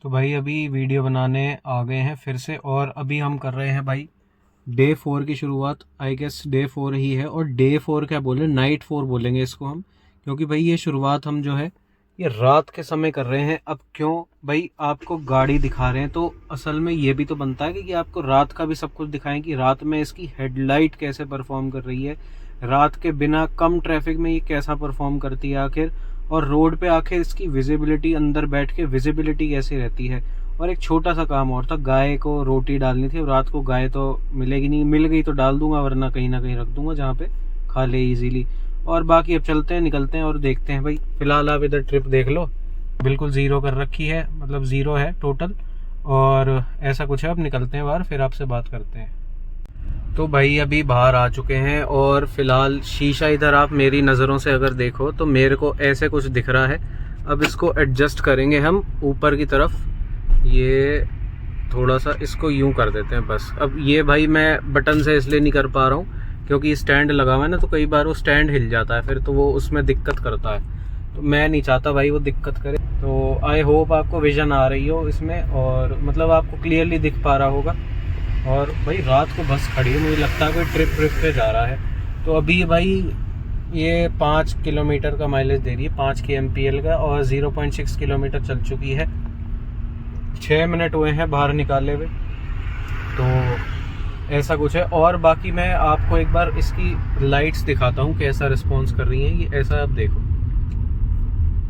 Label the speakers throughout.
Speaker 1: तो भाई अभी वीडियो बनाने आ गए हैं फिर से, और अभी हम कर रहे हैं भाई डे 4 की शुरुआत। आई गेस डे 4 ही है, और डे 4 क्या बोले, नाइट 4 बोलेंगे इसको हम, क्योंकि भाई ये शुरुआत हम जो है ये रात के समय कर रहे हैं। अब क्यों भाई, आपको गाड़ी दिखा रहे हैं तो असल में ये भी तो बनता है कि आपको रात का भी सब कुछ दिखाएं कि रात में इसकी हेडलाइट कैसे परफॉर्म कर रही है, रात के बिना कम ट्रैफिक में ये कैसा परफॉर्म करती है आखिर, और रोड पे आके इसकी विजिबिलिटी, अंदर बैठ के विजिबिलिटी कैसी रहती है। और एक छोटा सा काम और था, गाय को रोटी डालनी थी। रात को गाय तो मिलेगी नहीं, मिल गई तो डाल दूंगा, वरना कहीं ना कहीं रख दूंगा जहाँ पे खा ले इजीली। और बाकी अब चलते हैं, निकलते हैं और देखते हैं भाई। फिलहाल आप इधर ट्रिप देख लो, बिल्कुल ज़ीरो कर रखी है, मतलब ज़ीरो है टोटल। और ऐसा कुछ है, अब निकलते हैं बाहर, फिर आपसे बात करते हैं। तो भाई अभी बाहर आ चुके हैं, और फिलहाल शीशा इधर आप मेरी नज़रों से अगर देखो तो मेरे को ऐसे कुछ दिख रहा है। अब इसको एडजस्ट करेंगे हम ऊपर की तरफ, ये थोड़ा सा इसको यूं कर देते हैं बस। अब ये भाई मैं बटन से इसलिए नहीं कर पा रहा हूँ क्योंकि स्टैंड लगा हुआ है ना, तो कई बार वो स्टैंड हिल जाता है फिर, तो वो उसमें दिक्कत करता है, तो मैं नहीं चाहता भाई वो दिक्कत करे। तो आई होप आपको विजन आ रही हो इसमें, और मतलब आपको क्लियरली दिख पा रहा होगा। और भाई रात को बस खड़ी है, मुझे लगता है कोई ट्रिप पे जा रहा है। तो अभी भाई ये 5 किलोमीटर का माइलेज दे रही है, 5 kmpl का, और 0.6 किलोमीटर चल चुकी है। 6 मिनट हुए हैं बाहर निकाले हुए, तो ऐसा कुछ है। और बाकी मैं आपको एक बार इसकी लाइट्स दिखाता हूँ कैसा रिस्पॉन्स कर रही हैं ये। ऐसा आप देखो,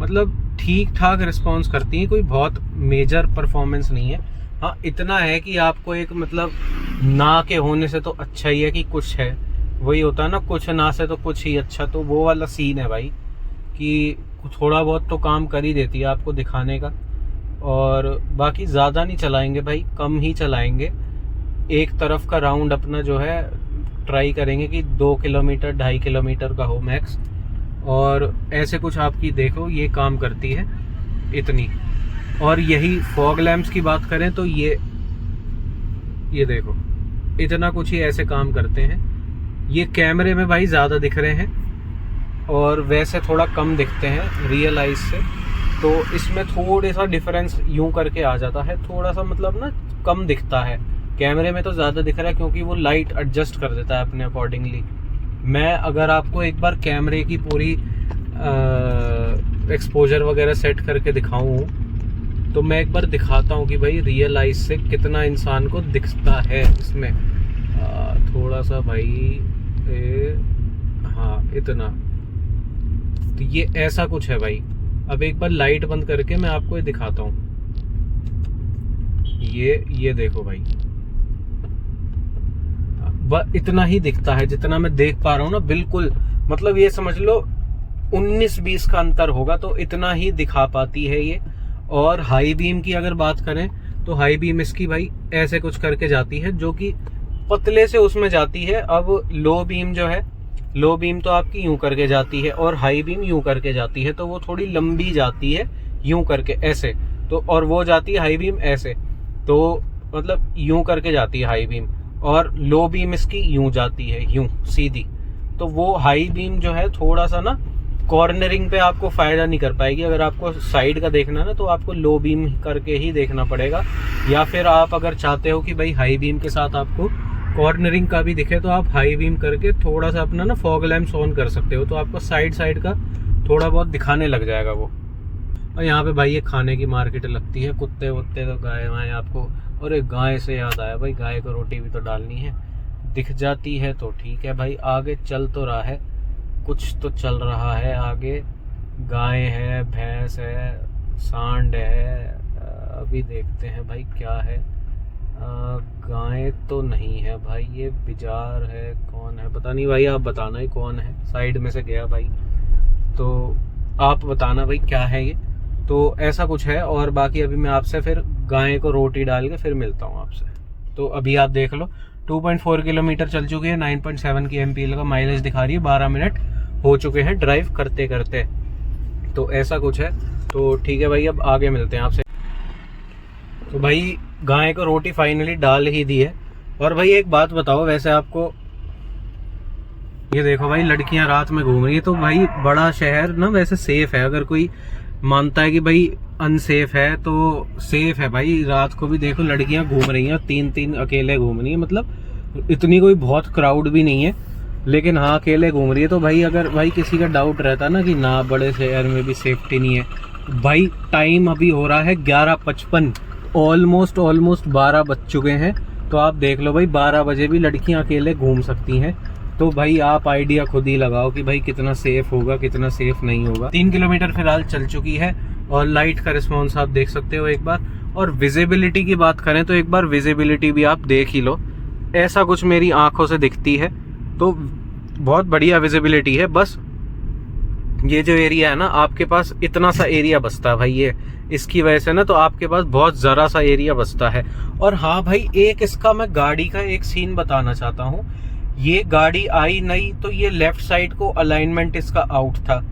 Speaker 1: मतलब ठीक ठाक रिस्पॉन्स करती हैं, कोई बहुत मेजर परफॉर्मेंस नहीं है। हाँ इतना है कि आपको एक मतलब ना के होने से तो अच्छा ही है कि कुछ है, वही होता है ना, कुछ ना से तो कुछ ही अच्छा। तो वो वाला सीन है भाई कि थोड़ा बहुत तो काम कर ही देती है आपको दिखाने का। और बाकी ज़्यादा नहीं चलाएंगे भाई, कम ही चलाएंगे। एक तरफ का राउंड अपना जो है ट्राई करेंगे कि 2 किलोमीटर 2.5 किलोमीटर का हो मैक्स। और ऐसे कुछ आपकी देखो ये काम करती है इतनी। और यही फॉग लैंप्स की बात करें तो ये देखो इतना कुछ ही ऐसे काम करते हैं। ये कैमरे में भाई ज़्यादा दिख रहे हैं और वैसे थोड़ा कम दिखते हैं रियल आइज से, तो इसमें थोड़ा सा डिफरेंस यूं करके आ जाता है, थोड़ा सा मतलब ना कम दिखता है। कैमरे में तो ज़्यादा दिख रहा है क्योंकि वो लाइट एडजस्ट कर देता है अपने अकॉर्डिंगली। मैं अगर आपको एक बार कैमरे की पूरी एक्सपोजर वगैरह सेट करके दिखाऊं तो मैं एक बार दिखाता हूँ कि भाई रियल आइज से कितना इंसान को दिखता है इसमें। थोड़ा सा भाई हाँ इतना, तो ये ऐसा कुछ है भाई। अब एक बार लाइट बंद करके मैं आपको ये दिखाता हूँ। ये देखो भाई, इतना ही दिखता है जितना मैं देख पा रहा हूँ ना, बिल्कुल मतलब ये समझ लो 19-20 का अंतर होगा, तो इतना ही दिखा पाती है ये। और हाई बीम की अगर बात करें तो हाई बीम इसकी भाई ऐसे कुछ करके जाती है, जो कि पतले से उसमें जाती है। अब लो बीम जो है, लो बीम तो आपकी यूं करके जाती है, और हाई बीम यूं करके जाती है, तो वो थोड़ी लंबी जाती है यूं करके ऐसे, तो और वो जाती है हाई बीम ऐसे, तो मतलब यूं करके जाती है हाई बीम। और लो बीम इसकी यूं जाती है यूं सीधी। तो वो हाई बीम जो है थोड़ा सा ना कॉर्नरिंग पे आपको फायदा नहीं कर पाएगी। अगर आपको साइड का देखना है ना तो आपको लो बीम करके ही देखना पड़ेगा, या फिर आप अगर चाहते हो कि भाई हाई बीम के साथ आपको कॉर्नरिंग का भी दिखे तो आप हाई बीम करके थोड़ा सा अपना ना फॉग लैंप्स ऑन कर सकते हो, तो आपको साइड का थोड़ा बहुत दिखाने लग जाएगा वो। और यहाँ पे भाई ये खाने की मार्केट लगती है, कुत्ते वुत्ते तो गाय वाय आपको। और एक गाय से याद आया भाई, गाय को रोटी भी तो डालनी है, दिख जाती है तो ठीक है भाई। आगे चल तो रहा है, कुछ तो चल रहा है आगे, गाय है, भैंस है, सांड है। अभी देखते हैं भाई क्या है। गाय तो नहीं है भाई, ये बिजार है, कौन है पता नहीं भाई, आप बताना ही कौन है। साइड में से गया भाई, तो आप बताना भाई क्या है ये। तो ऐसा कुछ है। और बाकी अभी मैं आपसे फिर गाय को रोटी डाल के फिर मिलता हूँ आपसे। तो अभी आप देख लो 2.4 किलोमीटर चल चुकी है, 9.7 kmpl का माइलेज दिखा रही है, 12 मिनट हो चुके हैं ड्राइव करते करते। तो ऐसा कुछ है। तो ठीक है भाई, अब आगे मिलते हैं आपसे। तो भाई गाय को रोटी फाइनली डाल ही दी है। और भाई एक बात बताओ, वैसे आपको ये देखो भाई लड़कियां रात में घूम रही है, तो भाई बड़ा शहर ना वैसे सेफ है। अगर कोई मानता है कि भाई अनसेफ है, तो सेफ है भाई। रात को भी देखो लड़कियां घूम रही हैं, 3-3 अकेले घूम रही है, मतलब इतनी कोई बहुत क्राउड भी नहीं है, लेकिन हाँ अकेले घूम रही है। तो भाई अगर भाई किसी का डाउट रहता ना कि ना बड़े शहर में भी सेफ्टी नहीं है, भाई टाइम अभी हो रहा है 11:55, ऑलमोस्ट 12 बज चुके हैं। तो आप देख लो भाई 12 बजे भी लड़कियां अकेले घूम सकती हैं। तो भाई आप आइडिया खुद ही लगाओ कि भाई कितना सेफ होगा, कितना सेफ नहीं होगा। 3 किलोमीटर फिलहाल चल चुकी है और लाइट का रिस्पॉन्स आप देख सकते हो एक बार। और विजिबिलिटी की बात करें तो एक बार विजिबिलिटी भी आप देख ही लो, ऐसा कुछ मेरी आंखों से दिखती है। तो बहुत बढ़िया विजिबिलिटी है। बस ये जो एरिया है ना, आपके पास इतना सा एरिया बचता है भाई, ये इसकी वजह से ना तो आपके पास बहुत ज़रा सा एरिया बचता है। और हाँ भाई, एक इसका मैं गाड़ी का एक सीन बताना चाहता हूँ। ये गाड़ी आई नहीं तो ये लेफ्ट साइड को अलाइनमेंट इसका आउट था,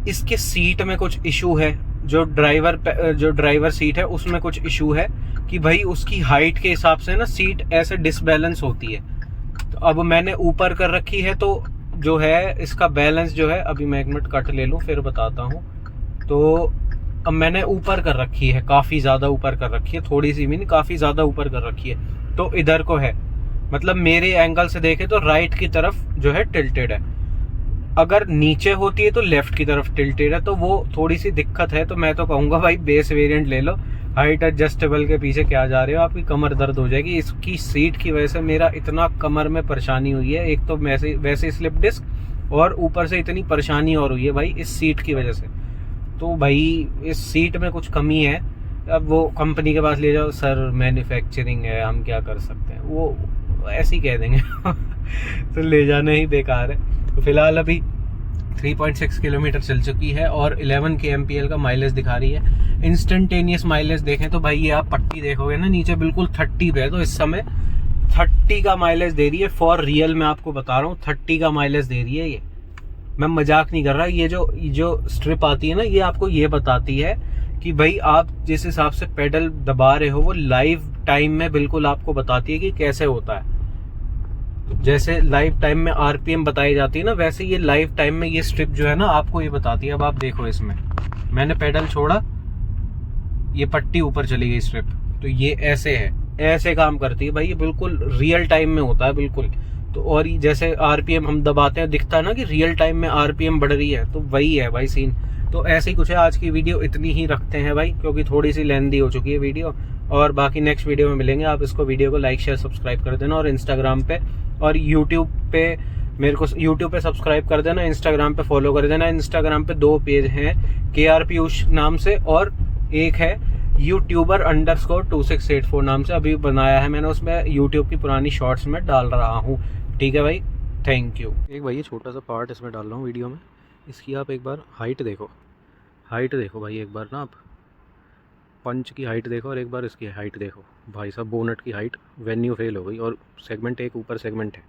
Speaker 1: इसके सीट में कुछ इशू है, जो ड्राइवर सीट है उसमें कुछ इशू है कि भाई उसकी हाइट के हिसाब से ना सीट ऐसे डिसबैलेंस होती है। तो अब मैंने ऊपर कर रखी है, तो जो है इसका बैलेंस जो है, अभी मैं 1 मिनट कट ले लूँ फिर बताता हूँ। तो अब मैंने ऊपर कर रखी है, काफ़ी ज़्यादा ऊपर कर रखी है, थोड़ी सी भी नहीं काफ़ी ज़्यादा ऊपर कर रखी है। तो इधर को है, मतलब मेरे एंगल से देखे तो राइट की तरफ जो है टिल्टेड है। अगर नीचे होती है तो लेफ्ट की तरफ टिल्टेड है, तो वो थोड़ी सी दिक्कत है। तो मैं तो कहूँगा भाई बेस वेरिएंट ले लो, हाइट एडजस्टेबल के पीछे क्या जा रहे हो, आपकी कमर दर्द हो जाएगी। इसकी सीट की वजह से मेरा इतना कमर में परेशानी हुई है, एक तो वैसे स्लिप डिस्क और ऊपर से इतनी परेशानी और हुई है भाई इस सीट की वजह से। तो भाई इस सीट में कुछ कमी है। अब वो कंपनी के पास ले जाओ, सर मैन्युफैक्चरिंग है, हम क्या कर सकते हैं, वो ऐसे ही कह देंगे तो ले जाना ही बेकार है। तो फिलहाल अभी 3.6 किलोमीटर चल चुकी है और 11 kmpl का माइलेज दिखा रही है। इंस्टेंटेनियस माइलेज देखें तो भाई ये आप पट्टी देखोगे ना नीचे बिल्कुल 30 पे है, तो इस समय 30 का माइलेज दे रही है। फॉर रियल मैं आपको बता रहा हूँ 30 का माइलेज दे रही है ये, मैं मजाक नहीं कर रहा। ये जो स्ट्रिप आती है ना, ये आपको ये बताती है कि भाई आप जिस हिसाब से पेडल दबा रहे हो वो लाइव टाइम में बिल्कुल आपको बताती है कि कैसे होता है। जैसे लाइव टाइम में आरपीएम बताई जाती है ना, वैसे ये लाइव टाइम में ये स्ट्रिप जो है ना आपको ये बताती है। अब आप देखो, इसमें मैंने पेडल छोड़ा, ये पट्टी ऊपर चली गई स्ट्रिप, तो ये ऐसे है, ऐसे काम करती है भाई, ये बिल्कुल रियल टाइम में होता है बिल्कुल। तो और जैसे आरपीएम हम दबाते हैं, दिखता है ना कि रियल टाइम में आरपीएम बढ़ रही है, तो वही है भाई सीन। तो ऐसे ही कुछ है। आज की वीडियो इतनी ही रखते हैं भाई, क्योंकि थोड़ी सी लेंदी हो चुकी है वीडियो। और बाकी नेक्स्ट वीडियो में मिलेंगे। आप इसको वीडियो को लाइक शेयर सब्सक्राइब कर देना, और इंस्टाग्राम पे और यूट्यूब पे मेरे को यूट्यूब पे सब्सक्राइब कर देना, इंस्टाग्राम पे फॉलो कर देना। इंस्टाग्राम पे 2 पेज हैं, KR पीयूष नाम से, और एक है YouTuber_2684 नाम से, अभी बनाया है मैंने, उसमें यूट्यूब की पुरानी शॉर्ट्स में डाल रहा हूँ। ठीक है भाई, थैंक यू। एक भाई ये छोटा सा पार्ट इसमें डाल रहा हूँ वीडियो में, इसकी आप एक बार हाइट देखो, भाई एक बार ना आप पंच की हाइट देखो और एक बार इसकी हाइट देखो। भाई साहब बोनट की हाइट वेन्यू फेल हो गई, और सेगमेंट 1 ऊपर सेगमेंट है।